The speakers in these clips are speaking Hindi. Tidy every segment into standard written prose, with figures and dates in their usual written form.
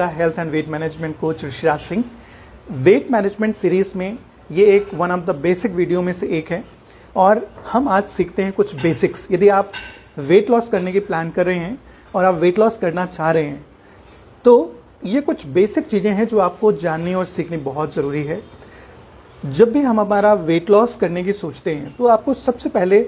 Health and weight management coach Rishiraj Singh. Weight management series में ये एक one of the basic video में से एक है और हम आज सीखते हैं कुछ बेसिक्स। यदि आप वेट लॉस करने की प्लान कर रहे हैं और आप वेट लॉस करना चाह रहे हैं तो ये कुछ बेसिक चीज़ें हैं जो आपको जाननी और सीखनी बहुत ज़रूरी है। जब भी हम हमारा वेट लॉस करने की सोचते हैं तो आपको सबसे पहले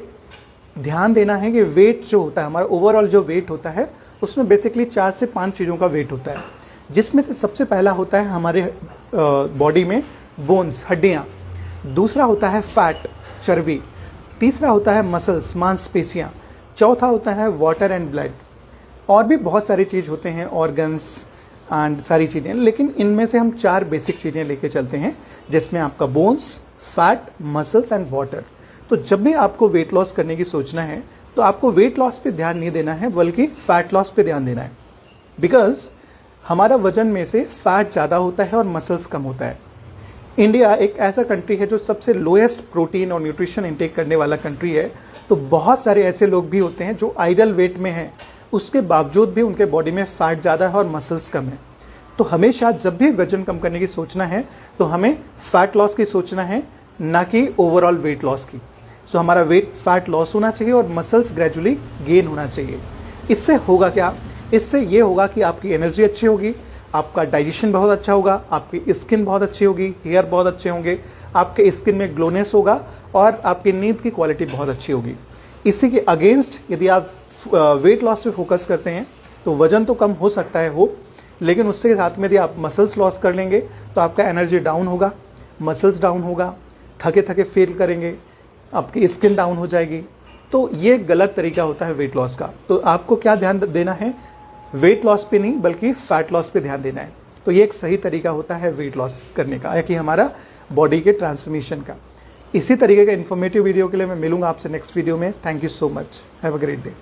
ध्यान देना है कि वेट जो होता है, हमारा ओवरऑल जो वेट होता है, उसमें बेसिकली 4 से 5 चीज़ों का वेट होता है, जिसमें से सबसे पहला होता है हमारे बॉडी में बोन्स, हड्डियाँ। दूसरा होता है फैट, चर्बी। तीसरा होता है मसल्स, मांसपेशियाँ। चौथा होता है वाटर एंड ब्लड। और भी बहुत सारी चीज़ होते हैं, ऑर्गन्स एंड सारी चीज़ें, लेकिन इनमें से हम 4 बेसिक चीज़ें लेके चलते हैं, जिसमें आपका bones, fat, muscles and water. तो जब भी आपको वेट लॉस करने की सोचना है तो आपको वेट लॉस पे ध्यान नहीं देना है, बल्कि फैट लॉस पे ध्यान देना है। बिकॉज हमारा वजन में से फैट ज़्यादा होता है और मसल्स कम होता है। इंडिया एक ऐसा कंट्री है जो सबसे लोएस्ट प्रोटीन और न्यूट्रिशन इंटेक करने वाला कंट्री है। तो बहुत सारे ऐसे लोग भी होते हैं जो आइडल वेट में हैं, उसके बावजूद भी उनके बॉडी में फैट ज़्यादा है और मसल्स कम है। तो हमेशा जब भी वजन कम करने की सोचना है तो हमें फैट लॉस की सोचना है, ना कि ओवरऑल वेट लॉस की। सो हमारा वेट फैट लॉस होना चाहिए और मसल्स ग्रेजुअली गेन होना चाहिए। इससे होगा क्या? इससे ये होगा कि आपकी एनर्जी अच्छी होगी, आपका डाइजेशन बहुत अच्छा होगा, आपकी स्किन बहुत अच्छी होगी, हेयर बहुत अच्छे होंगे, आपके स्किन में ग्लोनेस होगा और आपकी नींद की क्वालिटी बहुत अच्छी होगी। इसी के अगेंस्ट यदि आप वेट लॉस पे फोकस करते हैं तो वजन तो कम हो सकता है लेकिन उसके साथ में यदि आप मसल्स लॉस कर लेंगे तो आपका एनर्जी डाउन होगा, मसल्स डाउन होगा, थके थके फील करेंगे, आपकी स्किन डाउन हो जाएगी। तो ये गलत तरीका होता है वेट लॉस का। तो आपको क्या ध्यान देना है? वेट लॉस पे नहीं बल्कि फैट लॉस पे ध्यान देना है। तो ये एक सही तरीका होता है वेट लॉस करने का, या कि हमारा बॉडी के ट्रांसफॉर्मेशन का। इसी तरीके का इन्फॉर्मेटिव वीडियो के लिए मैं मिलूंगा आपसे नेक्स्ट वीडियो में। Thank you so much. Have a great day.